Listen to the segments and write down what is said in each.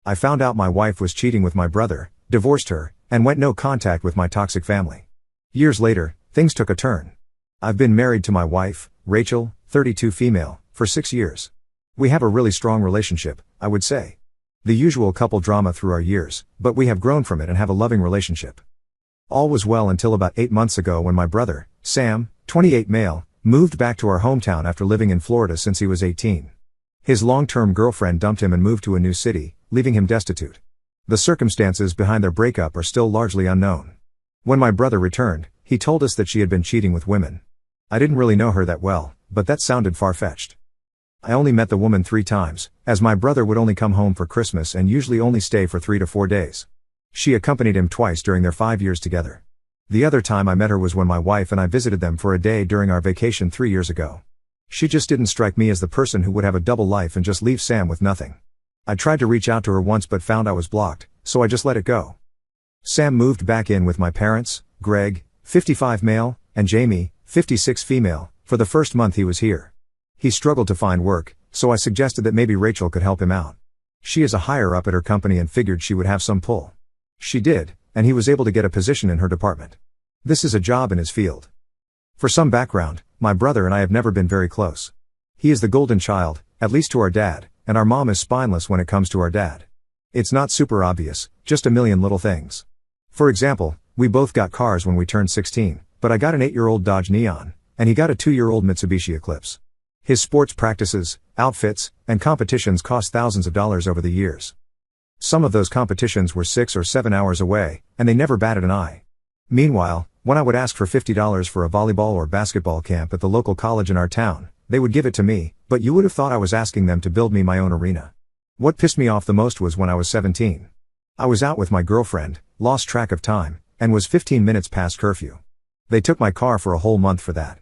I found out my wife was cheating with my brother, divorced her, and went no contact with my toxic family. Years later, things took a turn. I've been married to my wife, Rachel, 32 female, for 6 years. We have a really strong relationship, I would say. The usual couple drama through our years, but we have grown from it and have a loving relationship. All was well until about 8 months ago when my brother, Sam, 28 male, moved back to our hometown after living in Florida since he was 18. His long-term girlfriend dumped him and moved to a new city, leaving him destitute. The circumstances behind their breakup are still largely unknown. When my brother returned, he told us that she had been cheating with women. I didn't really know her that well, but that sounded far-fetched. I only met the woman 3 times, as my brother would only come home for Christmas and usually only stay for 3 to 4 days. She accompanied him twice during their 5 years together. The other time I met her was when my wife and I visited them for a day during our vacation 3 years ago. She just didn't strike me as the person who would have a double life and just leave Sam with nothing. I tried to reach out to her once but found I was blocked, so I just let it go. Sam moved back in with my parents, Greg, 55 male, and Jamie, 56 female, for the first month he was here. He struggled to find work, so I suggested that maybe Rachel could help him out. She is a higher up at her company and figured she would have some pull. She did, and he was able to get a position in her department. This is a job in his field. For some background, my brother and I have never been very close. He is the golden child, at least to our dad, and our mom is spineless when it comes to our dad. It's not super obvious, just a million little things. For example, we both got cars when we turned 16, but I got an 8-year-old Dodge Neon, and he got a 2-year-old Mitsubishi Eclipse. His sports practices, outfits, and competitions cost thousands of dollars over the years. Some of those competitions were 6 or 7 hours away, and they never batted an eye. Meanwhile, when I would ask for $50 for a volleyball or basketball camp at the local college in our town, they would give it to me, but you would have thought I was asking them to build me my own arena. What pissed me off the most was when I was 17. I was out with my girlfriend, lost track of time, and was 15 minutes past curfew. They took my car for a whole month for that.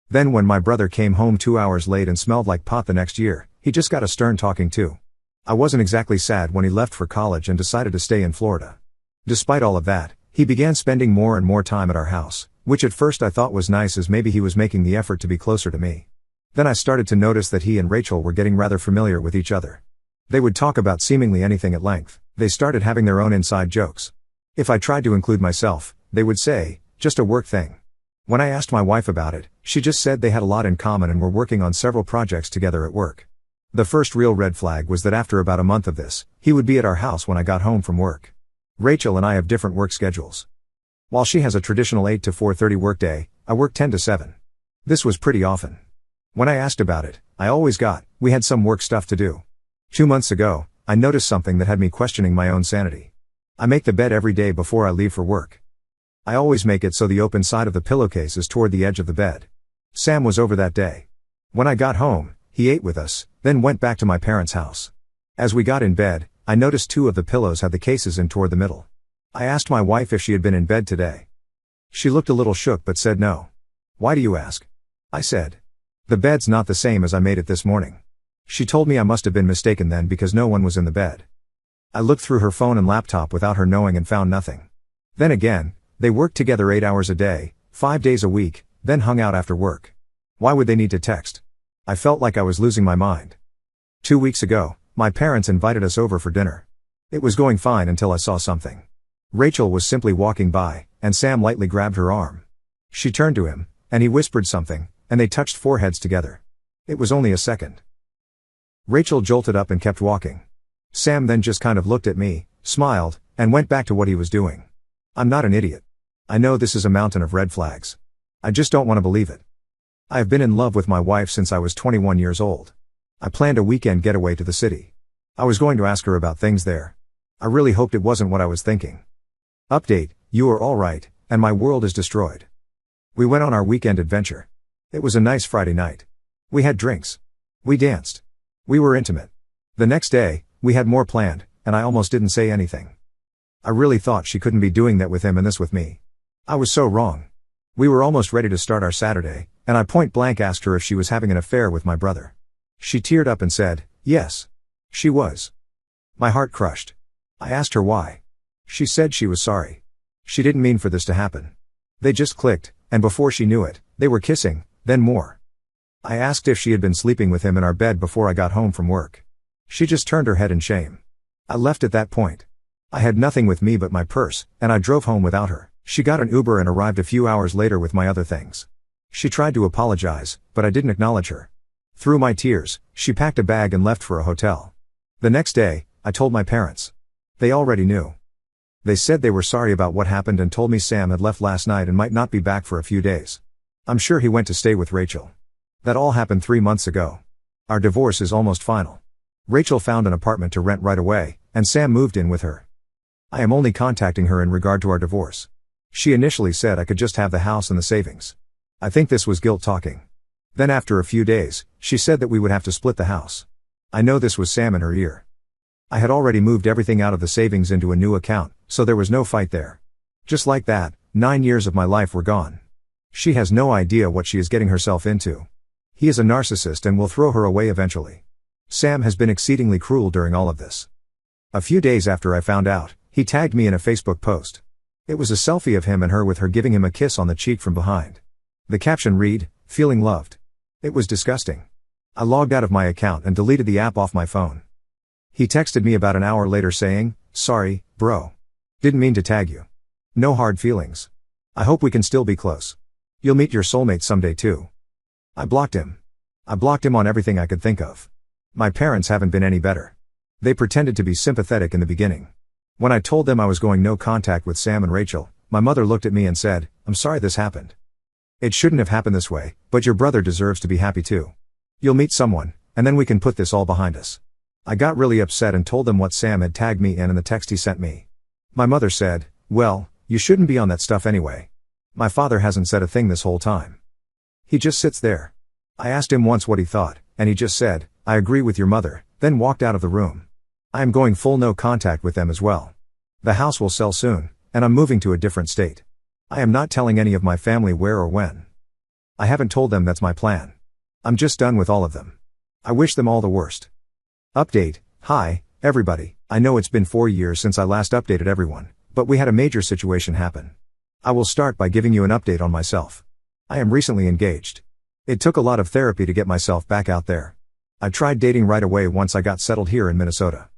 Then when my brother came home 2 hours late and smelled like pot the next year, he just got a stern talking to. I wasn't exactly sad when he left for college and decided to stay in Florida. Despite all of that, he began spending more and more time at our house, which at first I thought was nice as maybe he was making the effort to be closer to me. Then I started to notice that he and Rachel were getting rather familiar with each other. They would talk about seemingly anything at length. They started having their own inside jokes. If I tried to include myself, they would say, just a work thing. When I asked my wife about it, she just said they had a lot in common and were working on several projects together at work. The first real red flag was that after about a month of this, he would be at our house when I got home from work. Rachel and I have different work schedules. While she has a traditional 8 to 4:30 workday, I work 10 to 7. This was pretty often. When I asked about it, I always got, we had some work stuff to do. 2 months ago, I noticed something that had me questioning my own sanity. I make the bed every day before I leave for work. I always make it so the open side of the pillowcase is toward the edge of the bed. Sam was over that day. When I got home, he ate with us, then went back to my parents' house. As we got in bed, I noticed 2 of the pillows had the cases in toward the middle. I asked my wife if she had been in bed today. She looked a little shook but said no. Why do you ask? I said. The bed's not the same as I made it this morning. She told me I must have been mistaken then because no one was in the bed. I looked through her phone and laptop without her knowing and found nothing. Then again, they worked together 8 hours a day, 5 days a week, then hung out after work. Why would they need to text? I felt like I was losing my mind. 2 weeks ago, my parents invited us over for dinner. It was going fine until I saw something. Rachel was simply walking by, and Sam lightly grabbed her arm. She turned to him, and he whispered something, and they touched foreheads together. It was only a second. Rachel jolted up and kept walking. Sam then just kind of looked at me, smiled, and went back to what he was doing. I'm not an idiot. I know this is a mountain of red flags. I just don't want to believe it. I have been in love with my wife since I was 21 years old. I planned a weekend getaway to the city. I was going to ask her about things there. I really hoped it wasn't what I was thinking. Update, you are all right, and my world is destroyed. We went on our weekend adventure. It was a nice Friday night. We had drinks. We danced. We were intimate. The next day, we had more planned, and I almost didn't say anything. I really thought she couldn't be doing that with him and this with me. I was so wrong. We were almost ready to start our Saturday, and I point blank asked her if she was having an affair with my brother. She teared up and said, yes. She was. My heart crushed. I asked her why. She said she was sorry. She didn't mean for this to happen. They just clicked, and before she knew it, they were kissing, then more. I asked if she had been sleeping with him in our bed before I got home from work. She just turned her head in shame. I left at that point. I had nothing with me but my purse, and I drove home without her. She got an Uber and arrived a few hours later with my other things. She tried to apologize, but I didn't acknowledge her. Through my tears, she packed a bag and left for a hotel. The next day, I told my parents. They already knew. They said they were sorry about what happened and told me Sam had left last night and might not be back for a few days. I'm sure he went to stay with Rachel. That all happened 3 months ago. Our divorce is almost final. Rachel found an apartment to rent right away, and Sam moved in with her. I am only contacting her in regard to our divorce. She initially said I could just have the house and the savings. I think this was guilt talking. Then after a few days, she said that we would have to split the house. I know this was Sam in her ear. I had already moved everything out of the savings into a new account, so there was no fight there. Just like that, 9 years of my life were gone. She has no idea what she is getting herself into. He is a narcissist and will throw her away eventually. Sam has been exceedingly cruel during all of this. A few days after I found out, he tagged me in a Facebook post. It was a selfie of him and her with her giving him a kiss on the cheek from behind. The caption read, "Feeling loved." It was disgusting. I logged out of my account and deleted the app off my phone. He texted me about an hour later saying, "Sorry, bro. Didn't mean to tag you. No hard feelings. I hope we can still be close. You'll meet your soulmate someday too." I blocked him. I blocked him on everything I could think of. My parents haven't been any better. They pretended to be sympathetic in the beginning. When I told them I was going no contact with Sam and Rachel, my mother looked at me and said, "I'm sorry this happened. It shouldn't have happened this way, but your brother deserves to be happy too. You'll meet someone, and then we can put this all behind us." I got really upset and told them what Sam had tagged me in the text he sent me. My mother said, "Well, you shouldn't be on that stuff anyway. My father hasn't said a thing this whole time. He just sits there." I asked him once what he thought, and he just said, "I agree with your mother," then walked out of the room. I am going full no contact with them as well. The house will sell soon, and I'm moving to a different state. I am not telling any of my family where or when. I haven't told them that's my plan. I'm just done with all of them. I wish them all the worst. Update. Hi, everybody. I know it's been 4 years since I last updated everyone, but we had a major situation happen. I will start by giving you an update on myself. I am recently engaged. It took a lot of therapy to get myself back out there. I tried dating right away once I got settled here in Minnesota.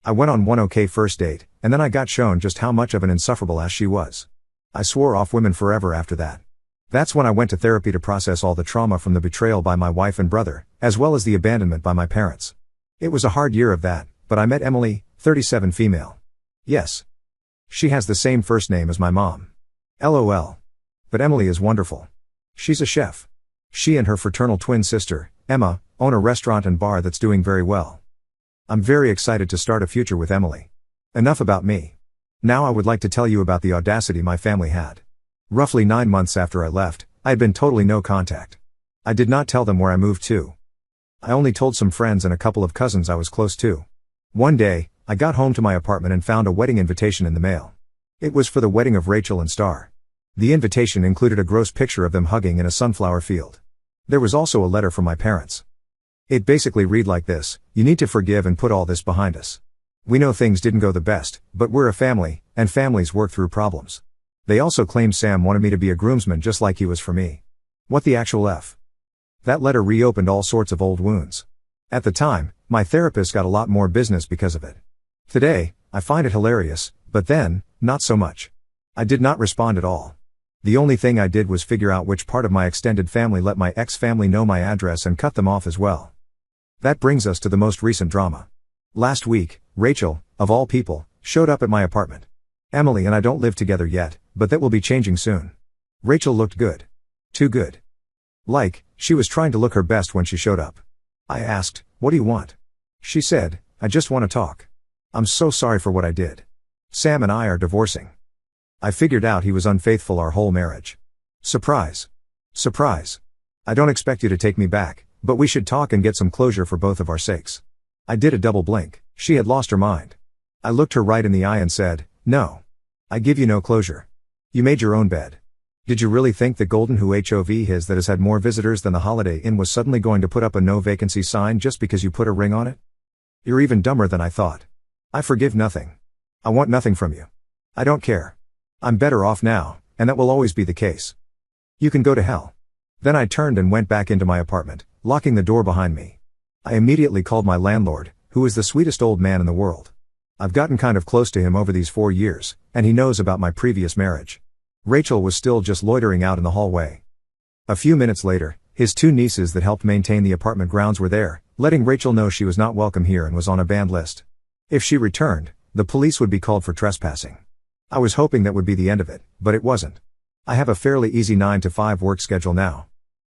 I went on one okay first date, and then I got shown just how much of an insufferable ass she was. I swore off women forever after that. That's when I went to therapy to process all the trauma from the betrayal by my wife and brother, as well as the abandonment by my parents. It was a hard year of that, but I met Emily, 37 female. Yes. She has the same first name as my mom. LOL. But Emily is wonderful. She's a chef. She and her fraternal twin sister, Emma, own a restaurant and bar that's doing very well. I'm very excited to start a future with Emily. Enough about me. Now I would like to tell you about the audacity my family had. Roughly 9 months after I left, I had been totally no contact. I did not tell them where I moved to. I only told some friends and a couple of cousins I was close to. One day, I got home to my apartment and found a wedding invitation in the mail. It was for the wedding of Rachel and Star. The invitation included a gross picture of them hugging in a sunflower field. There was also a letter from my parents. It basically read like this: "You need to forgive and put all this behind us. We know things didn't go the best, but we're a family, and families work through problems." They also claimed Sam wanted me to be a groomsman just like he was for me. What the actual F? That letter reopened all sorts of old wounds. At the time, my therapist got a lot more business because of it. Today, I find it hilarious, but then, not so much. I did not respond at all. The only thing I did was figure out which part of my extended family let my ex-family know my address and cut them off as well. That brings us to the most recent drama. Last week, Rachel, of all people, showed up at my apartment. Emily and I don't live together yet, but that will be changing soon. Rachel looked good. Too good. Like, she was trying to look her best when she showed up. I asked, "What do you want?" She said, "I just want to talk. I'm so sorry for what I did. Sam and I are divorcing. I figured out he was unfaithful our whole marriage. Surprise. Surprise. I don't expect you to take me back, but we should talk and get some closure for both of our sakes." I did a double blink. She had lost her mind. I looked her right in the eye and said, "No. I give you no closure. You made your own bed. Did you really think the Golden HOV his that has had more visitors than the Holiday Inn was suddenly going to put up a no vacancy sign just because you put a ring on it? You're even dumber than I thought. I forgive nothing. I want nothing from you. I don't care. I'm better off now, and that will always be the case. You can go to hell." Then I turned and went back into my apartment, locking the door behind me. I immediately called my landlord, who is the sweetest old man in the world. I've gotten kind of close to him over these 4 years, and he knows about my previous marriage. Rachel was still just loitering out in the hallway. A few minutes later, his 2 nieces that helped maintain the apartment grounds were there, letting Rachel know she was not welcome here and was on a banned list. If she returned, the police would be called for trespassing. I was hoping that would be the end of it, but it wasn't. I have a fairly easy 9 to 5 work schedule now.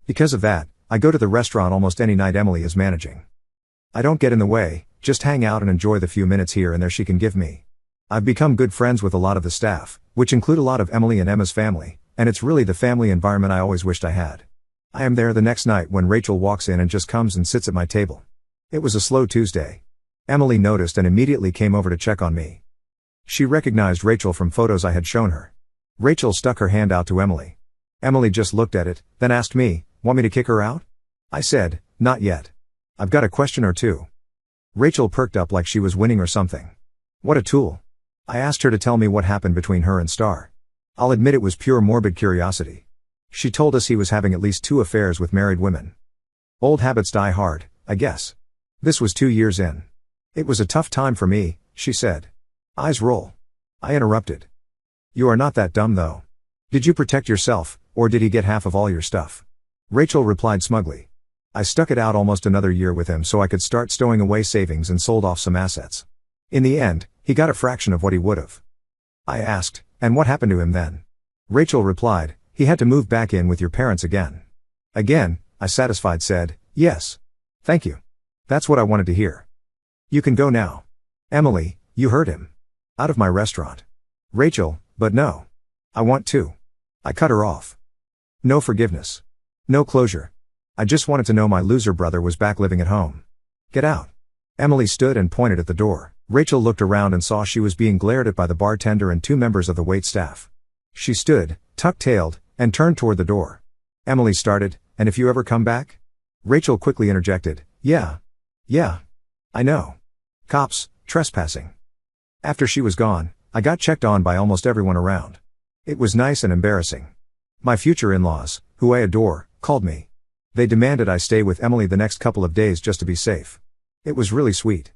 Because of that, I go to the restaurant almost any night Emily is managing. I don't get in the way, just hang out and enjoy the few minutes here and there she can give me. I've become good friends with a lot of the staff, which include a lot of Emily and Emma's family, and it's really the family environment I always wished I had. I am there the next night when Rachel walks in and just comes and sits at my table. It was a slow Tuesday. Emily noticed and immediately came over to check on me. She recognized Rachel from photos I had shown her. Rachel stuck her hand out to Emily. Emily just looked at it, then asked me, "Want me to kick her out?" I said, "Not yet. I've got a question or two." Rachel perked up like she was winning or something. What a tool. I asked her to tell me what happened between her and Star. I'll admit it was pure morbid curiosity. She told us he was having at least 2 affairs with married women. Old habits die hard, I guess. This was 2 years in. It was a tough time for me, she said. Eyes roll. I interrupted. You are not that dumb though. Did you protect yourself, or did he get half of all your stuff? Rachel replied smugly. I stuck it out almost another year with him so I could start stowing away savings and sold off some assets. In the end, he got a fraction of what he would've. I asked, and what happened to him then? Rachel replied, he had to move back in with your parents again. Again, I satisfied said, yes. Thank you. That's what I wanted to hear. You can go now. Emily, you heard him. Out of my restaurant. Rachel, but no. I want to. I cut her off. No forgiveness. No closure. I just wanted to know my loser brother was back living at home. Get out. Emily stood and pointed at the door. Rachel looked around and saw she was being glared at by the bartender and 2 members of the wait staff. She stood, tuck-tailed, and turned toward the door. Emily started, and if you ever come back? Rachel quickly interjected, yeah. I know. Cops, trespassing. After she was gone, I got checked on by almost everyone around. It was nice and embarrassing. My future in-laws, who I adore, called me. They demanded I stay with Emily the next couple of days just to be safe. It was really sweet.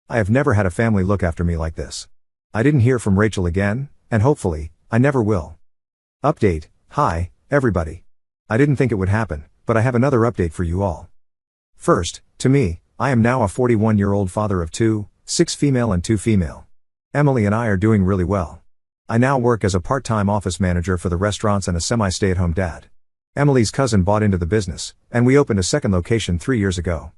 I have never had a family look after me like this. I didn't hear from Rachel again, and hopefully, I never will. Update. Hi, everybody. I didn't think it would happen, but I have another update for you all. First, to me, I am now a 41-year-old father of 2, 6 female and 2 female. Emily and I are doing really well. I now work as a part-time office manager for the restaurants and a semi-stay-at-home dad. Emily's cousin bought into the business, and we opened a second location 3 years ago.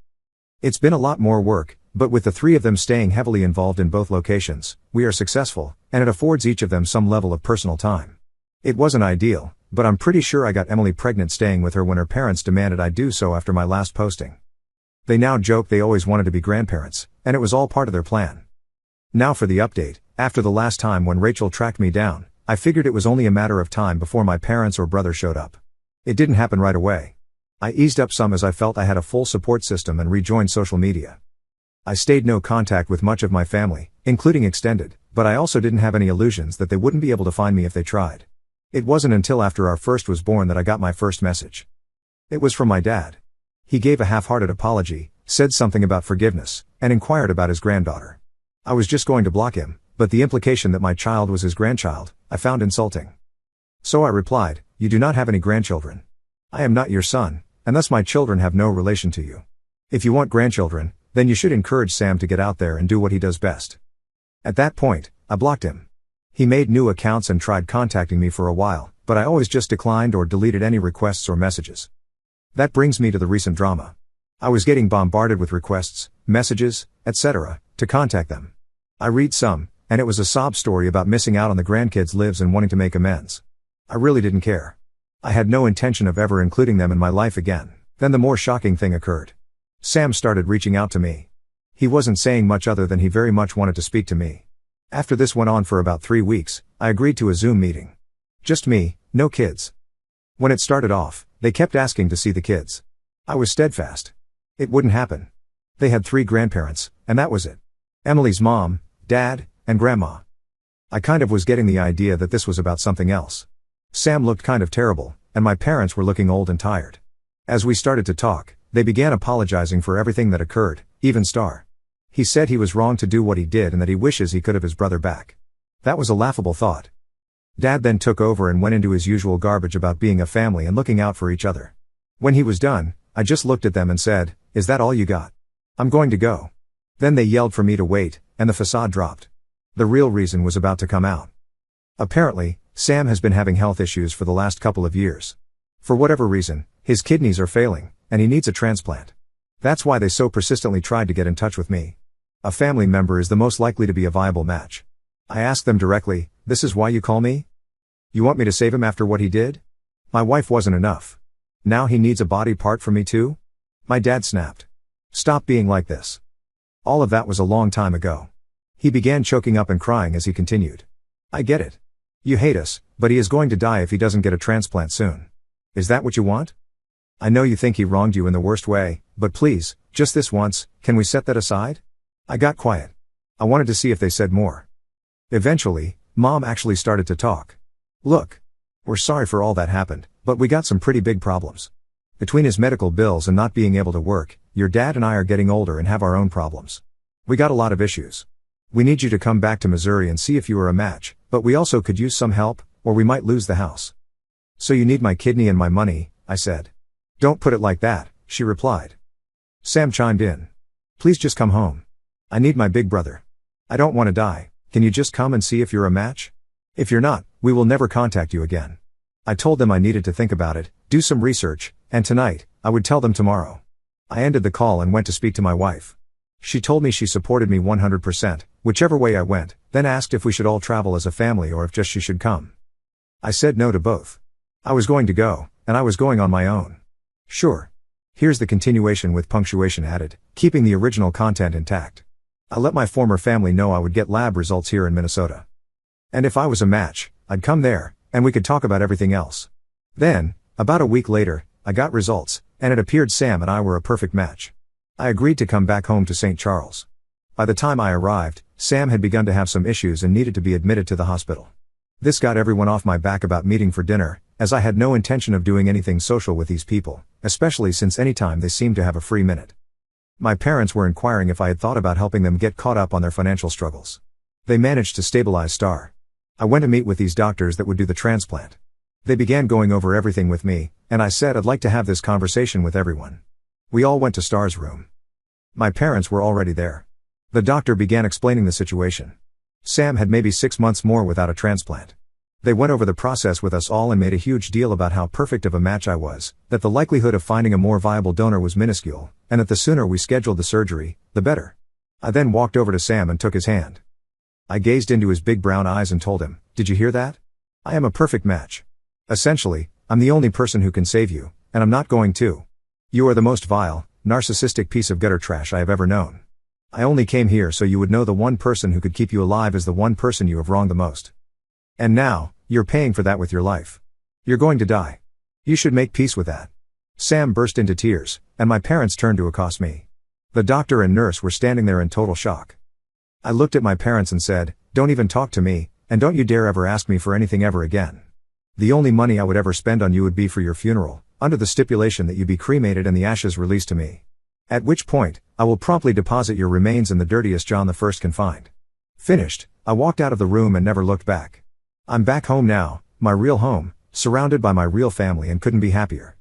It's been a lot more work, but with the 3 of them staying heavily involved in both locations, we are successful, and it affords each of them some level of personal time. It wasn't ideal, but I'm pretty sure I got Emily pregnant staying with her when her parents demanded I do so after my last posting. They now joke they always wanted to be grandparents, and it was all part of their plan. Now for the update. After the last time when Rachel tracked me down, I figured it was only a matter of time before my parents or brother showed up. It didn't happen right away. I eased up some as I felt I had a full support system and rejoined social media. I stayed no contact with much of my family, including extended, but I also didn't have any illusions that they wouldn't be able to find me if they tried. It wasn't until after our first was born that I got my first message. It was from my dad. He gave a half-hearted apology, said something about forgiveness, and inquired about his granddaughter. I was just going to block him, but the implication that my child was his grandchild, I found insulting. So I replied, you do not have any grandchildren. I am not your son, and thus my children have no relation to you. If you want grandchildren, then you should encourage Sam to get out there and do what he does best. At that point, I blocked him. He made new accounts and tried contacting me for a while, but I always just declined or deleted any requests or messages. That brings me to the recent drama. I was getting bombarded with requests, messages, etc., to contact them. I read some, and it was a sob story about missing out on the grandkids' lives and wanting to make amends. I really didn't care. I had no intention of ever including them in my life again. Then the more shocking thing occurred. Sam started reaching out to me. He wasn't saying much other than he very much wanted to speak to me. After this went on for about 3 weeks, I agreed to a Zoom meeting. Just me, no kids. When it started off, they kept asking to see the kids. I was steadfast. It wouldn't happen. They had 3 grandparents, and that was it. Emily's mom, dad, and grandma. I kind of was getting the idea that this was about something else. Sam looked kind of terrible, and my parents were looking old and tired. As we started to talk, they began apologizing for everything that occurred, even Star. He said he was wrong to do what he did and that he wishes he could have his brother back. That was a laughable thought. Dad then took over and went into his usual garbage about being a family and looking out for each other. When he was done, I just looked at them and said, "Is that all you got? I'm going to go." Then they yelled for me to wait, and the facade dropped. The real reason was about to come out. Apparently, Sam has been having health issues for the last couple of years. For whatever reason, his kidneys are failing, and he needs a transplant. That's why they so persistently tried to get in touch with me. A family member is the most likely to be a viable match. I asked them directly, "This is why you call me? You want me to save him after what he did? My wife wasn't enough. Now he needs a body part from me too?" My dad snapped. "Stop being like this." All of that was a long time ago. He began choking up and crying as he continued. "I get it. You hate us, but he is going to die if he doesn't get a transplant soon. Is that what you want? I know you think he wronged you in the worst way, but please, just this once, can we set that aside?" I got quiet. I wanted to see if they said more. Eventually, Mom actually started to talk. "Look. We're sorry for all that happened, but we got some pretty big problems. Between his medical bills and not being able to work, your dad and I are getting older and have our own problems. We got a lot of issues. We need you to come back to Missouri and see if you are a match, but we also could use some help, or we might lose the house." "So you need my kidney and my money," I said. "Don't put it like that," she replied. Sam chimed in. "Please just come home. I need my big brother. I don't want to die. Can you just come and see if you're a match? If you're not, we will never contact you again." I told them I needed to think about it, do some research, and tonight, I would tell them tomorrow. I ended the call and went to speak to my wife. She told me she supported me 100%, whichever way I went, then asked if we should all travel as a family or if just she should come. I said no to both. I was going to go, and I was going on my own. Sure. Here's the continuation with punctuation added, keeping the original content intact. I let my former family know I would get lab results here in Minnesota. And if I was a match, I'd come there, and we could talk about everything else. Then, about a week later, I got results, and it appeared Sam and I were a perfect match. I agreed to come back home to St. Charles. By the time I arrived, Sam had begun to have some issues and needed to be admitted to the hospital. This got everyone off my back about meeting for dinner, as I had no intention of doing anything social with these people, especially since any time they seemed to have a free minute. My parents were inquiring if I had thought about helping them get caught up on their financial struggles. They managed to stabilize Star. I went to meet with these doctors that would do the transplant. They began going over everything with me, and I said I'd like to have this conversation with everyone. We all went to Star's room. My parents were already there. The doctor began explaining the situation. Sam had maybe 6 months more without a transplant. They went over the process with us all and made a huge deal about how perfect of a match I was, that the likelihood of finding a more viable donor was minuscule, and that the sooner we scheduled the surgery, the better. I then walked over to Sam and took his hand. I gazed into his big brown eyes and told him, "Did you hear that? I am a perfect match. Essentially, I'm the only person who can save you, and I'm not going to. You are the most vile, narcissistic piece of gutter trash I have ever known. I only came here so you would know the one person who could keep you alive is the one person you have wronged the most. And now, you're paying for that with your life. You're going to die. You should make peace with that." Sam burst into tears, and my parents turned to accost me. The doctor and nurse were standing there in total shock. I looked at my parents and said, "Don't even talk to me, and don't you dare ever ask me for anything ever again. The only money I would ever spend on you would be for your funeral, under the stipulation that you be cremated and the ashes released to me. At which point, I will promptly deposit your remains in the dirtiest John I can find." Finished, I walked out of the room and never looked back. I'm back home now, my real home, surrounded by my real family and couldn't be happier.